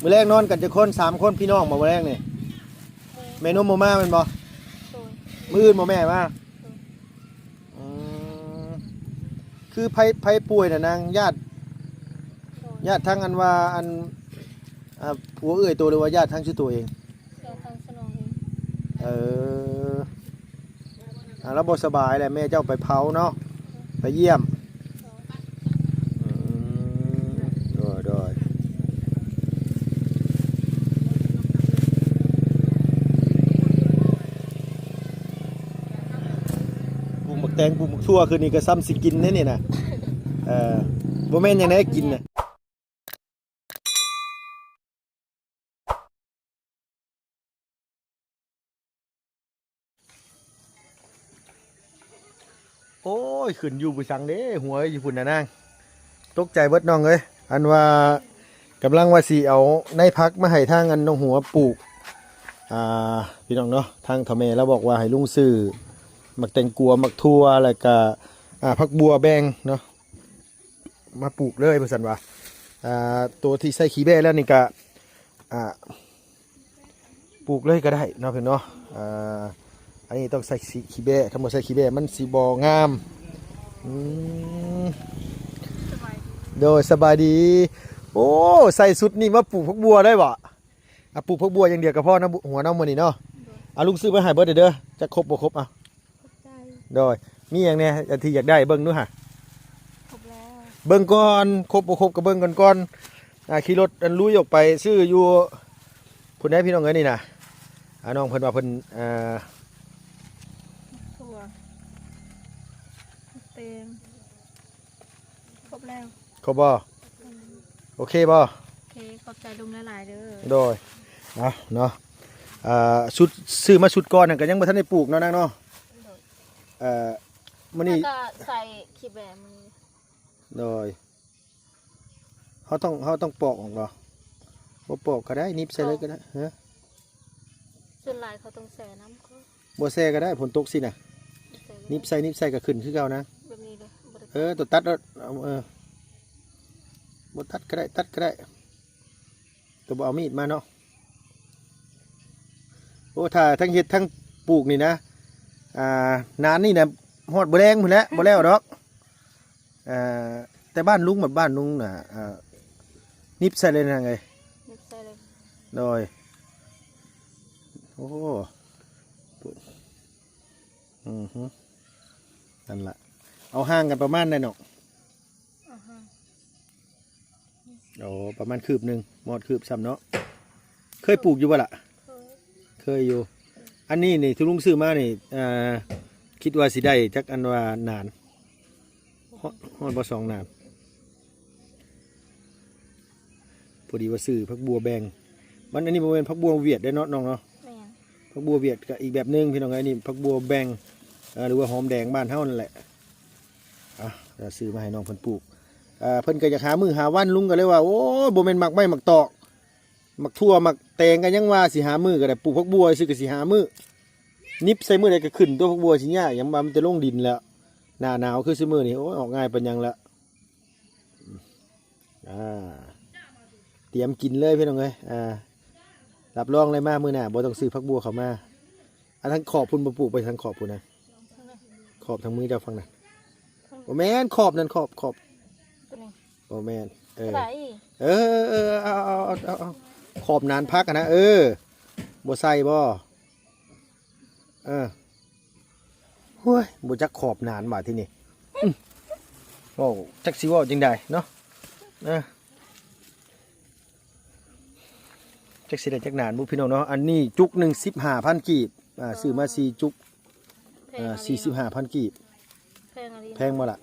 มื้อแรกนอนกันจะคน3คนพี่น้องมามื้อแรกนี่แม่นมบ่มาแม่นบ่มื้ออื่นบ่แม่มาอืมคือไผป่วยน่ะนางญาติทั้งอันว่าอันผัวเอื้อยตัวหรือว่าญาติทั้งชื่อตัวเองเออแล้วบ่สบายแหละแม่เจ้าไปเผาเนาะไปเยี่ยมโดยปลูกหมักแตงปลูกหมักทั่วคือนี่ก็ซ้ำสิกินนี่นะบ่แม่นหยังไดกินน่ะโอ้ยขึ้นอยู่ผู้สังเด้หัวอยู่พุ่นน่ะนางตกใจเบิดน้องเอ้ยอันว่ากำลังว่าสิเอาในพักมาให้ทางอันน้องหัวปลูกพี่น้องเนาะทางทแม่แล้วบอกว่าให้ลุงซื้อหมักแตงกัวหมักทั่วแล้วก็ผักบัวแบงเนาะมาปลูกเลยเพื่อนว่าตัวที่ใส่ขี้แบ่แล้วนี่ก็ปลูกเลยก็ได้เนาะเพื่อนเนาะอันนี้ต้องใส่ขี้แบ่ถ้าไม่ใส่ขี้แบ่มันสีบองามโดยสบายดีโอ้ใส่สุดนี่มาปลูกผักบัวได้บ่ปลูกผักบัวอย่างเดียวกับพ่อนะหัวน้องมันนี่เนาะลุงซื้อมาให้เบิร์ดเด้อจะครบบ่ครบโดยมีอย่างเนี้ยที่อยากได้เบิ้งด้วยฮะเบิ้งก่อนครบบ่ครบกับเบิ้งก่อนขี่รถลุยออกไปซื้ออยู่พุ่นได้พี่น้องเอ้ยนี่นะน้องเพิ่นว่าเพิ่นถั่วเต็มครบแล้วครบบ่โอเคบ่โอเคขอบใจลุงหลายๆเด้อโดยเนาะชุดซื้อมาชุดก่อนก็ยังบ่ทันได้ปลูกเนาะนางเนาะมื้อนี้ก็ใส่ขี้แบมือโดยเขาต้องปอกออกบ่ปอกก็ได้นิบใส่เลยก็ได้ฮะส่วนหลายเขาต้องแส่น้ำก็บ่แซ่ก็ได้ฝนตกสิน่ะนิบใส่ก็ขึ้นคือเก่านะแบบนี้เลยตัวตัดบ่ตัดก็ได้ตัวบ่เอามีดมาเนาะโอ้ถ้าทั้งเฮ็ดทั้งปลูกนี่นะนานนี่นะฮอดบ่แรงพุ่นแหละบ่แล้วดอกแต่บ้านลุงแบบบ้านลุงน่ะนิบใส่เลยนะไงนิบใส่เลยโดยโอ้นั่นล่ะเอาห่างกันประมาณได้เนาะโอ้ประมาณคืบหนึ่งหมดคืบซ้ำเนาะเคยปลูกอยู่บ่ล่ะเคยอยู่อันนี้นี่ที่ลุงซื้อมานี่คิดว่าสิได้จักอันว่านานฮอดบ่2 นานพอดีว่าซื้อผักบัวแบงมันอันนี้บ่เป็นผักบัวเวียดได้เนาะน้องเนาะผักบัวเวียดก็อีกแบบนึงพี่น้องไอ้นี่ผักบัวแบงหรือว่าหอมแดงบ้านเฮานั่นแหละจะซื้อมาให้น้องเพิ่นปลูกเพิ่นก็อยากหามือหาวันลุงก็เลยว่าโอ้บ่แม่นหมักไม้หมักตอกหมักทั่วหมักแตงกันยังว่าสิหามือก็ได้ปลูกผักบัวซื้อก็สิหามือนิบใส่มือใดก็ขึ้นตัวผักบัวสิยากยังมันจะลงดินแล้วหน้าหนาวคือซื้อมือนี่โอ้ออกง่ายปานยังละเตรียมกินเลยพี่น้องเอ้ยรับรองเลยมามื้อหน้าบ่ต้องซื้อผักบัวเข้ามาทั้งขอบพุ่นบ่ปลูกไปทั้งขอบพุ่นนะขอบทางมือเจ้าฟังนะโอ้แม่นขอบนั่นขอบโอ้แม่นเอาขอบนานพักนะบ่ใส่บ่โอ้ยบ่จักขอบนานบาดที่นี่โอ้จักสิว่าจังไดเนาะจักสิได้จักนานบุพี่น้องเนาะอันนี้จุกหนึ่ง15,000 กีบซื้อมา4 จุก45,000 กีบแพงบ่ล่ะ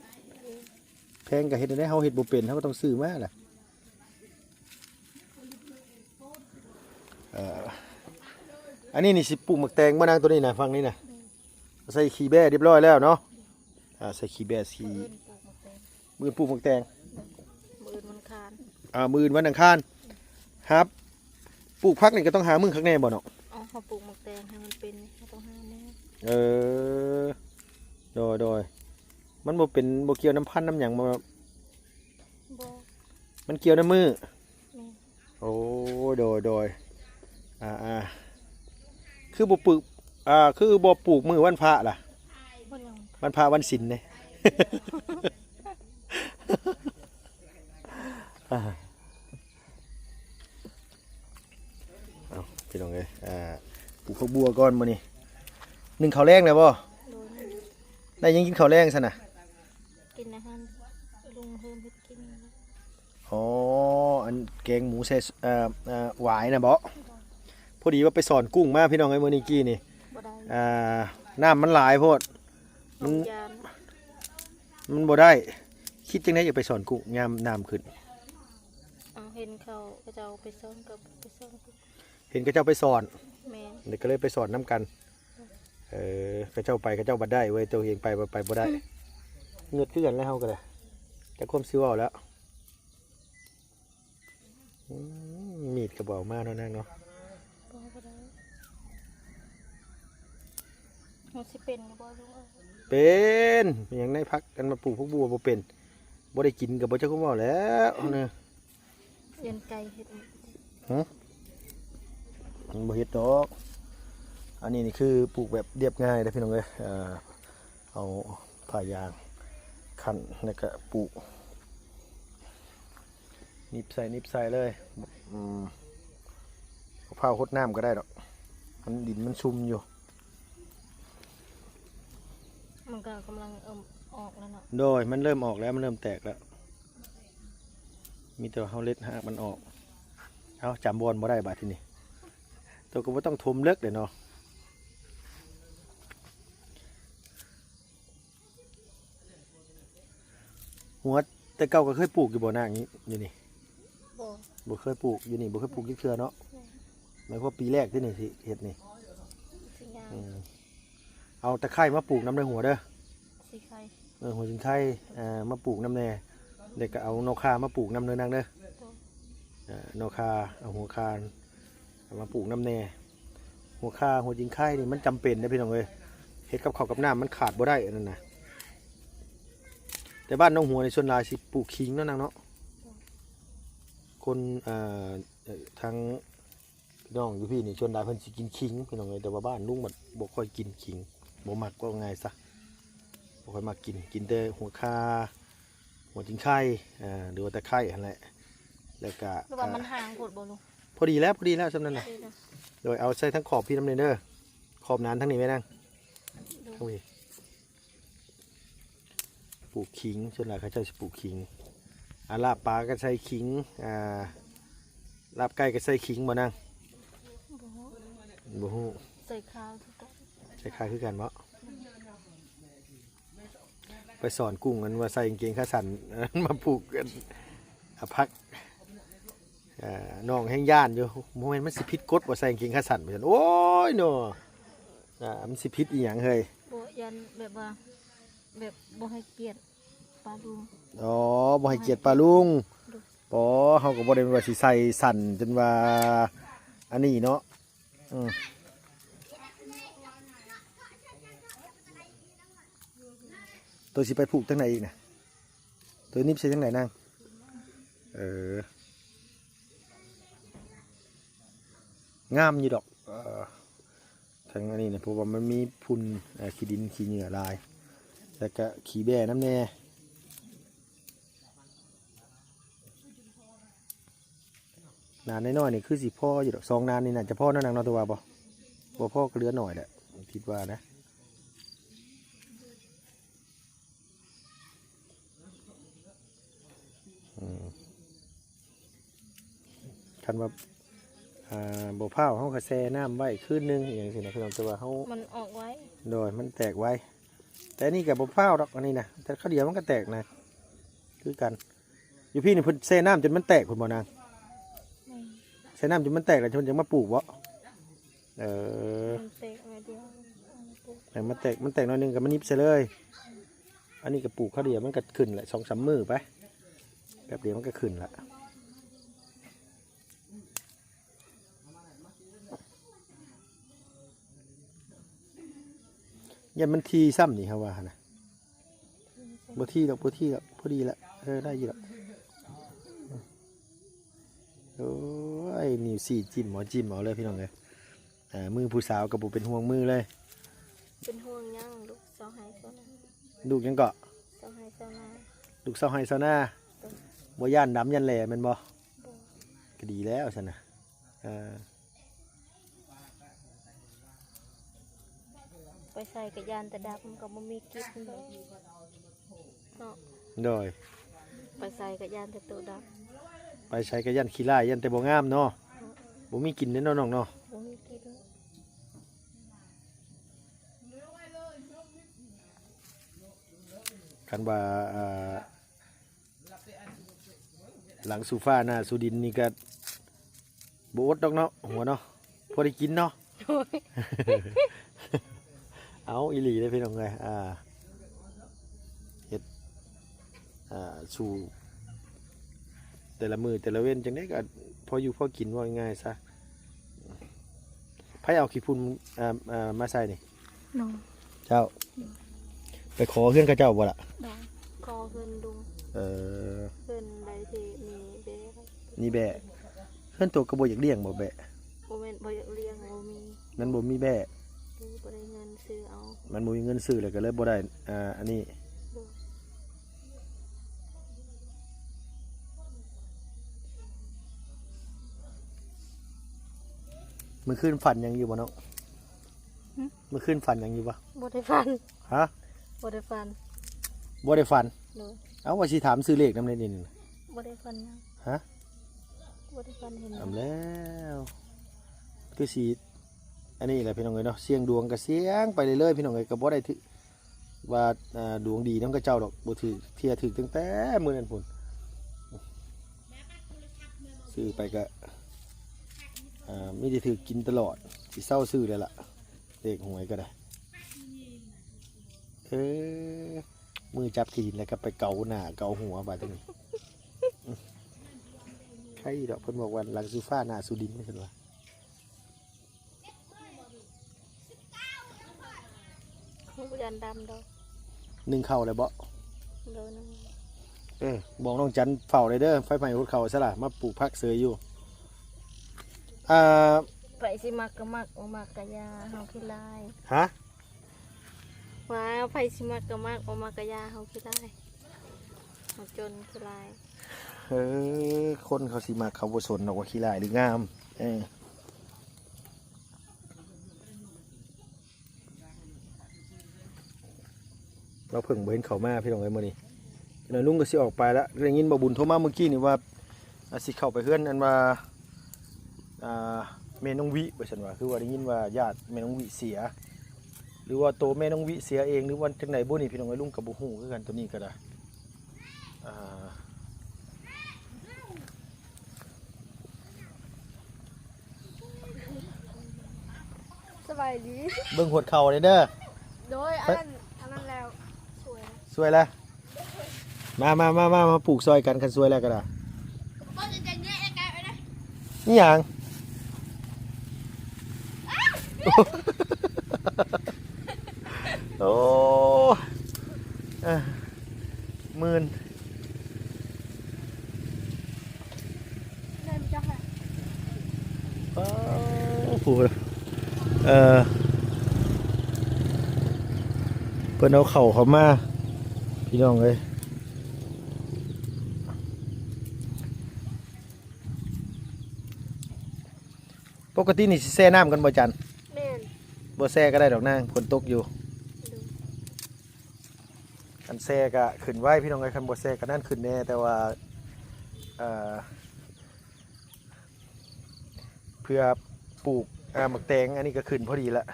แพงก็เฮ็ดได้เฮาเฮ็ดบ่เป็นเฮาก็ต้องซื้อมาแหละอันนี้นี่สิปลูกหมักแตงมะนางตัวนี้นะฟังนี่นะใส่ขี้แบ่เรียบร้อยแล้วเนาะใส่ขี้แบ่มือปลูกหมักแตงมือวันอังคารมือวันอังคารครับปลูกพักนี่ก็ต้องหามือข้างในบ่เนาะเขาปลูกหมักแตงให้มันเป็นเขาต้องหาแน่โดยมันบ่เป็นบ่เกี่ยวน้ำพันน้ำหยังมันเกี่ยวน้ำมือ โอ้โดยอ่าคือบ่ปลูกคือบ่ปลูกมื้อวันพระล่ะ บ่ยัง วันพระวันศีลเนี่ย เอาพี่น้องเอ้ยปลูกข้าวบัวก่อนมื้อนี้นึ่งข้าวแรงแล้วบ่ โดย ได้ยังกินข้าวแรงซั่นน่ะ กินอาหารลุงเพิ่มเฮ็ดกิน อ๋ออันแกงหมูใส่หวายน่ะบ่พอดีว่าไปสอนกุ้งมาพี่น้องเอ้ยมื้อนี้กี้นี่ บ่ได้ น้ำมันหลายโพด มันยาน มันบ่ได้คิดจังได๋อยากไปสอนกุ้งยามน้ำขึ้น เอาเห็นเขาก็จะเอาไปซ่อนกับไปซ่อนกับ เห็นเขาเจ้าไปสอน แม่น เด็กก็เลยไปสอนน้ำกันเขาเจ้าไปเขาเจ้าบัดได้เว้ยตัวเองไปบ่ได้เงือดขึ้นกันแล้วเฮาก็เลยจะควมซิวเอาแล้วมีดกระบอกมาเนาะนางเนาะ บ่ได้มันสิเป็นอยู่บ่ลุงเอ้ย เป็นอย่างในพักกันมาปลูกพวกบัวบ่เป็นบ่ได้กินกับบ่จักคุบ่แล้วเนี่ย เรียนไก่เฮ็ด มันบ่เฮ็ดดอกอันนี้นี่คือปลูกแบบเรียบง่ายนะพี่น้องเอ้ยเอาผ้ายางคั่นแล้วก็ปลูกนิบใส่เลยมะพร้าวหดน้ำก็ได้ดอกมันดินมันชุ่มอยู่ มันก็กำลังออกแล้วเนาะ โดยมันเริ่มออกแล้วมันเริ่มแตกแล้วมีแต่ว่าเฮาเล็ดหากมันออกเอาจำบอลบ่ได้บาดทีนี้ตัวก็บ่ต้องทมเลิกเลยเนาะหัวแต่เก่าก็เคยปลูกอยู่บ่อหน้าอย่างนี้อยู่นี่ บ่ บ่เคยปลูกอยู่นี่บ่เคยปลูกยี่เทื่อเนาะหมายความว่าปีแรกที่นี่สิเฮ็ดนี่ สิยาง เอาตะไคร้มาปลูกน้ำในหัวเด้อ สิไข่ หัวจิงไข่มาปลูกน้ำแน่เด็กก็เอานอคามาปลูกน้ำเนื้อนางเด้อนอคาเอาหัวคามาปลูกน้ำแน่หัวคาหัวจิงไข่นี่มันจำเป็นนะพี่น้องเอ้ยเฮ็ดกับข้าวกับน้ำมันขาดบ่ได้อันนั้นนะแต่บ้านน้องหัวในส่วนหลายสิปลูกขิงเนาะนางเนาะคนทางน้องอยู่พี่นี่ส่วนหลายเพิ่นสิกินขิงพี่น้องเอ้ยแต่ว่าบ้านลุงมันบ่ค่อยกินขิงบ่มักก็ง่ายซะบ่ค่อยมักกินแต่หัวคาหัวจิงไข่หรือว่าตะไคร้นั่นแหละแล้วก็ หรือว่ามันห่างโพดบ่ลุง พอดีแล้วสำนั้นน่ะ ดีนะ โดยเอาใส่ทั้งขอบพี่น้ำเนเด้อขอบนั้นทั้งนี้ไว้นั่งทั้งนี้ปลูกขิงส่วนใหญ่เขาจะปลูกขิงลาบปลาก็ใส่ขิงลาบไก่ก็ใส่ขิงบ่นั่ง บ่ บ่ฮู้ ใส่ข้าวทุกคน ใส่คล้ายคือกันบ่ไปสอนกุ้งกันว่าใส่กางเกงขาสั้น มาปลูกกันพักน้องแห้งย่านอยู่โมเมนมันสิพิษกฎว่าใส่กางเกงขาสั้นไปซั่นโอ้ยเนาะมันสิพิษอีหยังเฮ้ย บ่ยันแบบว่าแบบบ่ให้เกียรติปลาลุง อ๋อบ่ให้เกียรติปลาลุงปอเฮาก็บ่ได้ว่าสิใส่สั่นจนว่าอันนี้เนาะตัวสิไปผูกจังไหนอีกนะตัวนี้ใส่จังไหนนางงามอยู่ดอกทางอันนี้เนี่ยเพราะว่ามันมีพุ่นขี้ดินขี้เหงื่อลายแล้วก็ขี้แบ่น้ำแน่นานน้อยๆนี่คือสิพ่ออยู่ดอก2 นานนี่น่าจะพ่อนั่นนางนอตัวบ่พ่อก็เหลือหน่อยแหละคิดว่านะคันว่าบ่เผาเฮาก็แช่น้ำไว้คืนนึงอย่างสินะพี่น้องแต่ว่าเฮา มันออกไว้ โดยมันแตกไว้แต่นี่กับบ่เผาดอกอันนี้นะแต่ข้าวเดียวมันก็แตกนะคือกันอยู่พี่นี่เพิ่นแช่น้ำจนมันแตกพุ่นบ่นางแช่น้ำจนมันแตกแล้วเพิ่นจังมาปลูกบ่มันเตะไว้เดียว แต่มันแตกน้อยหนึงก็มันนิบใส่เลยอันนี้ก็ปลูกข้าวเดียวมันก็ขึ้นแหละ2-3 มื้อไปแบบเดียวมันก็ขึ้นละยันมันทีซ้ำนี่ครับว่านะบ่ทีดอกพอดีละได้อยู่ดอกโอ้ย นิ้วสี่จิ้มเอาเลยพี่น้องเลยมือผู้สาวกับบุเป็นห่วงมือเลย เป็นห่วงยังลูกเสาไห้เสานา ลูกยังเกาะ เสาไห้เสานา ลูกเศร้าให้เศร้าหน้าบ่ย่านดำยันแหล่แมันบ่ บ่ ก็ดีแล้วฉันนะไปใส่กระยานแต่ดำก็บ่มีกิ๊บเลยเนาะ โดย ไปใส่กระยานแต่ตัวด ไปใช้กระยันขี้ไล่ยันแต่บ่งามเนาะบ่มีกินเด้เนาะน้องเนาะ ำบ่มีกิ๊บเลย คันว่าหลังสูฟ้าหน้าสูดินนี่ก็บ่อดดอกเนาะหัวเนาะพอได้กินเนาะ โอ้ย เอาอีหลีได้พี่น้องเลยเฮ็ดสู่แต่ละมือแต่ละเว้นจังได้ก็พออยู่พอกินว่าง่ายๆซะไผเอาขี้พุ่นมาใส่นี่ น้อง เจ้า ไปขอเพื่อนกับเจ้าบ่ล่ะ ดองคอเพิ่นดุง เออ เพิ่นใดที่มีเด้ครับ นี่แบะเพื่อนตัวกระโบอยากเลี้ยงบ่แบะ บ่แม่นบ่อยากเลี้ยงบ่มี มันบ่มีแบะ หรือบ่ได้เงินซื้อเอา มันบ่มีเงินซื้อเลยก็เลยบ่ได้อันนี้ ดู มื้อคืนฝันหยังอยู่บ่เนาะมื้อคืนฝันหยังอยู่บ่ บ่ได้ฟัน ฮะ บ่ได้ฟัน บ่ได้ฝัน ดู เอาว่าสิถามซื้อเลขนำได้นี่ บ่ได้ฟันหยัง ฮะ บ่ได้ฟันเห็นหยัง ทำแล้วคือสิอันนี้แหละพี่น้องเอ้ยเนาะเสี่ยงดวงก็เสี่ยงไปเรื่อยๆพี่น้องเอ้ยก็บ่ได้ถือว่าดวงดีนำกับเจ้าดอกบ่ถือเที่ยถือตั้งแต่มื้อนั้นพุ่นซื้อไปก็มีแต่ถือกินตลอดสิเศร้าซื้อเลยล่ะเลขหวยก็ได้มือจับขีดแล้วก็ไปเกาหน้าเกาหัวบาดตรงนี้ ใครดอกเพิ่นบอกว่าหลังซูฟ้าหน้าสุดินไม่ใช่ว่า บ่ยันดำดอก นึ่งเข่าเลยบ่ โดนง บอกน้องจันเฝ้าเลยเด้อไฟไหม้หุดเข่าซะล่ะมาปลูกผักเสยอยู่ไปสิมักก็มักบ่มักก็ยาเฮาขี้ลาย ฮะ ว่าไปสิมักก็มักบ่มักก็ยาเฮาขี้ลายเฮาจนขี้ลาย คนเขาสิมาเขาบ่สนดอกว่าขี้ลายหรืองามเราเพิ่งบ่เห็นเขามาพี่น้องเอ้ยมื้อนี้พี่น้องลุงก็สิออกไปแล้วได้ยินบ่บุญโทรมาเมื่อกี้นี่ว่าสิเข้าไปเฮือนอันว่าแม่น้องวิว่าซั่นว่าคือว่าได้ยินว่าญาติแม่น้องวิเสียหรือว่าโตแม่น้องวิเสียเองหรือว่าจังไดบ่นี่พี่น้องเอ้ยลุงก็บ่ฮู้คือกันตัวนี้ก็ได้สบายดี เบิ่งหดเข่าเลยเด้อ โดยอันนั้นแล้วสวย สวยแล้วมาปลูกซอยกันคันสวยแล้วก็ได้นี่หยัง โอ้หมื่น ได้มั้ยจ๊ะค่ะ ผูเพิ่นเอาเข่าเขามาพี่น้องเลยปกตินี่สิแช่น้ำกันบ่จัน แม่น บ่แช่ก็ได้ดอกนางฝนตกอยู่ ดู อันแช่ก็ขึ้นไว้พี่น้องเลยคันบ่แช่ก็นั่นขึ้นแน่แต่ว่าเพื่อปลูกหมักแตงอันนี้ก็ขึ้นพอดีละ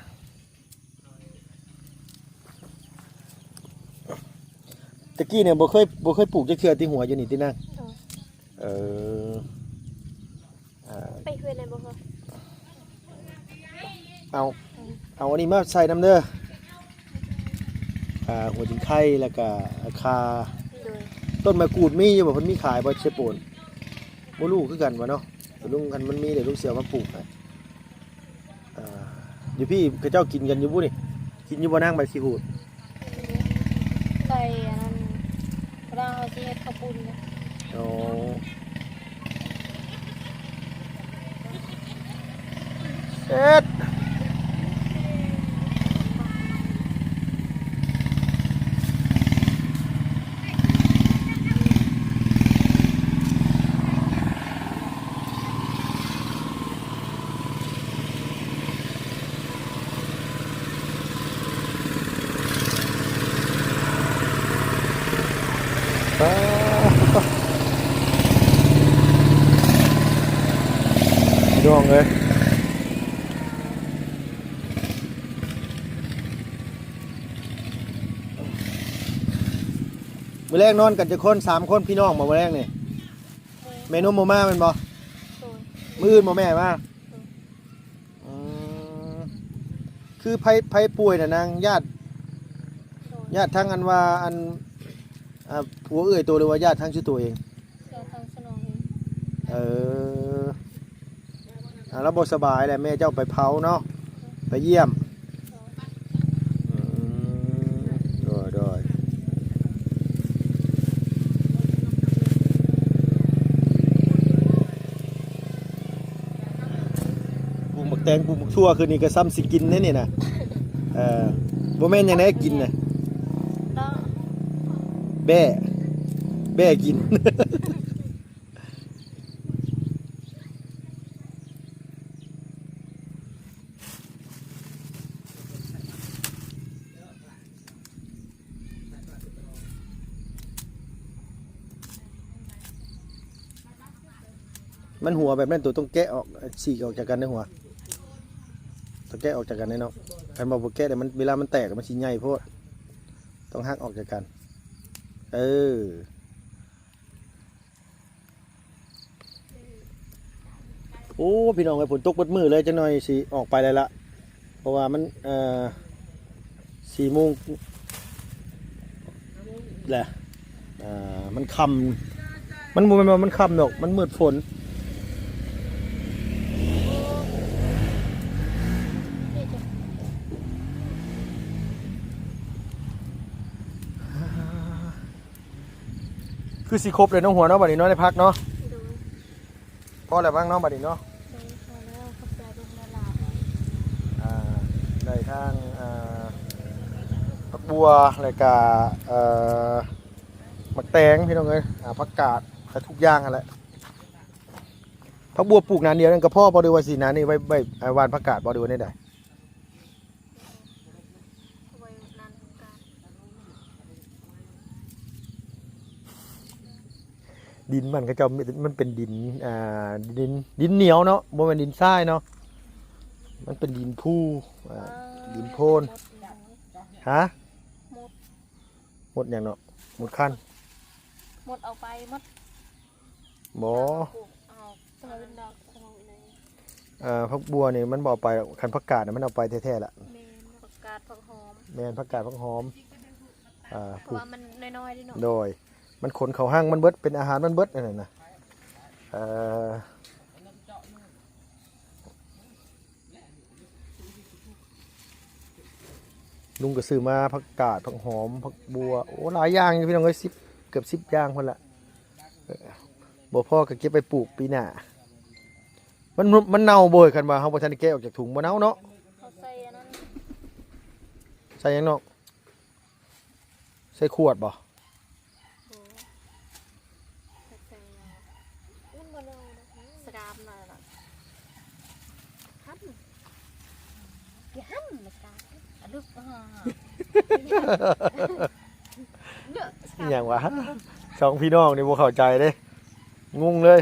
ตะกี้เนี่ยบ่เคยปลูกจักเทื่อที่หัวอยู่นี่ตินางไปเฮือนได้บ่คะ เอาอันนี้มาใส่น้ำเด้อหัวจิงไข่แล้วก็คา โดย ต้นมะกรูดมีอยู่บ่เพิ่นมีขายบ่เชฟโปนบ่รู้คือกันว่าเนาะแต่ลุงกันมันมีเดี๋ยวลุงเสียวมาปลูกให้อยู่พี่เขาเจ้ากินกันอยู่บ่นี่กินอยู่บ่นางใบขี้หูด ไปอันนั้นเราเฮาสิเฮ็ดข้าวปุ้นนะ อ๋อ เอ็ดพี่น้องเลยมื้อแรกนอนกันจะคน3คนพี่น้องมามื้อแรกนี่แม่นุ่มบ่มาแม่นบ่ โดย มื้ออื่นบ่แม่มาอืมคือไผป่วยน่ะนางญาติ โดย ญาติทั้งอันว่าอันผัวเอ่ยตัวหรือว่าญาติทั้งชื่อตัวเอง เราทางสนองเอง เออแล้วบ่สบายแหละแม่เจ้าไปเผาเนาะไปเยี่ยมอืมโดยปลูกหมักแตงปลูกหมักทั่วคือนี่ก็ซ้ำสิกินแน่นี่นะบ่แม่นหยังไดกินน่ะ แล้ว แบ่กิน มันหัวแบบนั้นตัวต้องแกะออกฉีกออกจากกันในหัวต้องแกะออกจากกันในเนาะคันบ่แกะเดี๋ยวมันเวลามันแตกมันสิใหญ่โพดต้องหักออกจากกันโอ้พี่น้องไอ้ฝนตกเบิดมือเลยจังหน่อยสิออกไปเลยละเพราะว่ามัน4 โมงแหละมันค่ำมันบ่แม่นว่ามันค่ำดอกมันมืดฝนคือสิครบเลยเน้องหัวเนาะบัดนี้เนาะได้พักเนาะ โดย พอแล้วบ้างเนาะบัดนี้เนาะ โดยพอแล้วขอบใจลูกละหลาน ได้ทางผักบัวแล้วก็มักแตงพี่น้องเอ้ยผักกาดแต่ทุกอย่างนั่นแหละผักบัวปลูกนานเดียวนั่นก็พ่อบ่ได้ว่าสินานนี่ไว้หวานผักกาดบ่ได้ว่าได้ใด ไว้นานทำการ ดินมันก็จะมันเป็นดินดินเหนียวเนาะบ่แม่นดินทรายเนาะมันเป็นดินภูดินโพนฮะหมดอย่างเนาะหมดคัน หมดเอาไปหมด บ่ เอาสมุนดอกสมุนเลย ผักบัวนี่มันบ่เอาไปหรอกคันผักกาดน่ะมันเอาไปแท้ๆล่ะ เมนผักกาดผักหอม แม่นผักกาดผักหอมเพราะ ปลูก ว่ามันน้อยๆดิเนาะ โดยมันขนเขาห้างมันเบิดเป็นอาหารมันเบิดนั่นน่ะนะลุงก็ซื้อมาผักกาดผักหอมผักบัวโอ้หลายอย่างอยู่พี่น้องเอ้ยเกือบ10 อย่างคนละบ่พ่อก็เก็บไปปลูกปีหน้ามันเน่าบ่อยคันว่าเฮาบ่ทันได้แกะออกจากถุงบ่เน่าเนาะ เขาใส่อันนั้น ใส่หยังเนาะใส่ขวดบ่ โอ้ใส่มันบ่ได้สกามหน่อยล่ะฮั่นอย่าฮั่นนะจ๊ะอะลึกเยอะส อี กาม หยังวะสองพี่น้องนี่บ่เข้าใจเด้งงเลย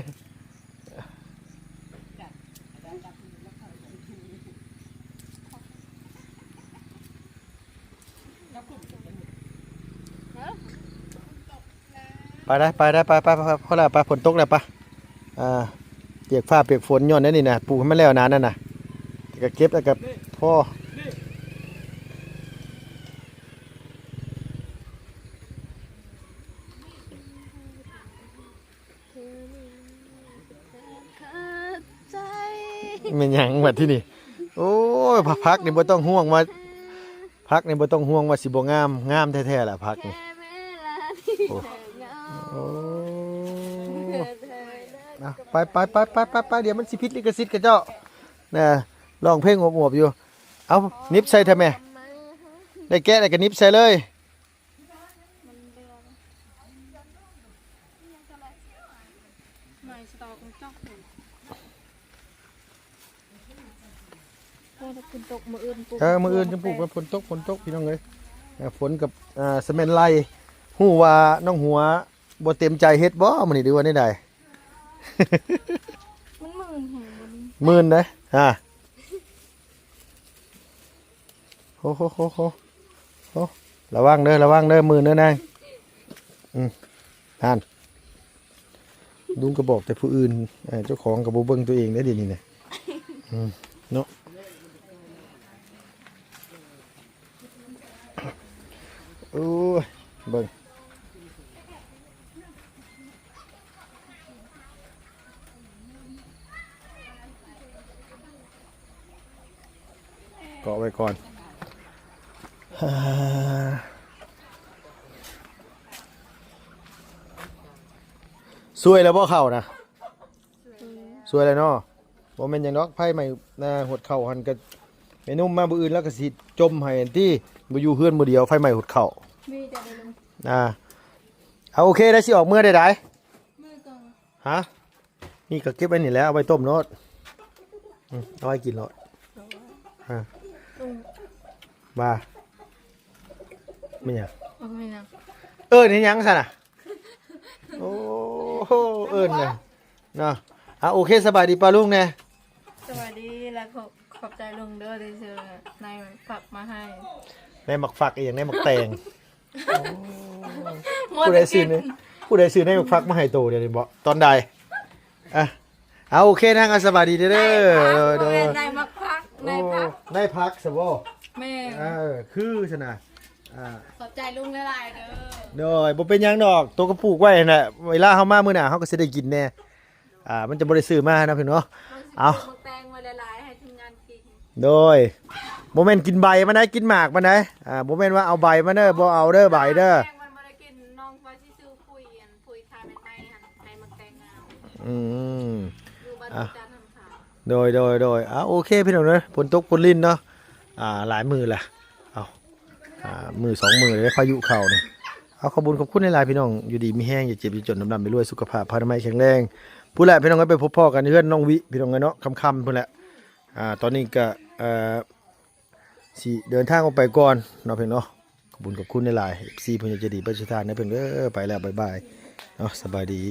ไปได้ไปพอแล้วไปฝนตกแล้วปะเปียกฟ้าเปียกฝนย้อนนั่นนี่นะปลูกให้มันแล้วนานนั่นน่ะก็เก็บแล้วก็พ่อมันหยังแบบที่นี่โอ้ยพักนี่บ่ต้องห่วงว่าพักนี่บ่ต้องห่วงว่าสิบ่งามแท้ๆล่ะพักนี่โอ้โอ้ไปเดี๋ยวมันสิพิษลิขสิทธิ์กับเจ้านะ ร้องเพลงอบอวบอยู่เอานิบใส่ทำไมได้แกะได้ก็นิบใส่เลย มันเดือดไม่สตอของจอกอยู่ถ้าคุณตกมืออื่นปลูก มื้ออื่นจะปลูกว่าฝนตกพี่น้องเอ้ยฝนกับสะเม็นไล่ฮู้ว่าน้องหัวบ่เต็มใจเฮ็ดบ่มื้อนี้ดีว่าได้ มันหมื่นแห่งบน หมื่นนะโอ้โหระวังเด้อหมื่นเด้อนางท่านลุงก็บอกแต่ผู้อื่นเจ้าของกับบ่เบิ่งตัวเองได้ดีนี่นะเนาะโอ้ยเบิ่งเกาะไว้ก่อนสวยแล้วบ่เข้านะสวยแล้วเนาะบ่แม่นหยังดอกไผใหม่หดเข้าหันก็แม่นุ่มมาบ่อื่นแล้วก็สิจมให้ที่บ่อยู่เฮือนมื้อเดียวไฟใหม่หดเข้า มีแต่ในลง เอาโอเคได้สิออกมื้อได้ มือก่อน ฮะนี่ก็เก็บไว้นี่แหล้วเอาไปต้มโนดเอาไว้กินโนด ลง มาไม่หยัง ไม่นะ นี่หยังซั่นน่ะโอ้โหเลยเนาะโอเคสบายดีป่ะลุงแน่ สวัสดีแล้วขอบใจลุงเด้อที่ซื้อนายมันฝากมาให้ ในหมักฝักอีหยังในหมักแตงผู้ใดซื้อในหมักฝักมาให้โตเดี๋ยวนี้บ่ตอนใดโอเคทางสบายดีเด้อ โดยนายมักพักนายพัก ได้พักซะบ่ แม่ คือซั่นน่ะขอบใจลุงหลายๆเด้อ โดยบ่เป็นหยังดอกตัวกระปุกไว้น่ะเวลาเฮามามื้อหน้าเฮาก็สิได้กินแน่มันจะบ่ได้ซื้อมานะพี่เนาะเอา แตงมาหลายๆให้ทีมงานกิน โดยบ่แม่นกินใบมันได้กินหมากมันได้บ่แม่นว่าเอาใบมันเด้อบ่เอาเด้อใบเด้อ แตงมันบ่ได้กินน้องว่าสิซื้อคุยทานใหม่ๆหั่นให้มันแตงงาม อยู่บ้านจันทร์ทำขาย โดยโอเคพี่น้องเด้อฝนตกฝนลิ้นเนาะหลายมื้อแหละเอามื้อ2มื้อเลยพายุเข้านี่เอาขอบคุณหลายๆพี่น้องอยู่ดีมีแห้งอย่าเจ็บอย่าจนดำๆไปรวยสุขภาพพลานามัยแข็งแรงผู้แหละพี่น้องก็ไปพบพ่อกันเฮือนน้องวิพี่น้องเนาะค่ำๆพุ่นแหละตอนนี้ก็สิเดินทางออกไปก่อนเนาะเพิ่นเนาะขอบคุณหลายๆ FC เพิ่นจะดีประชาทานนะเพิ่นไปแล้วบ๊ายบายเนาะสบายดี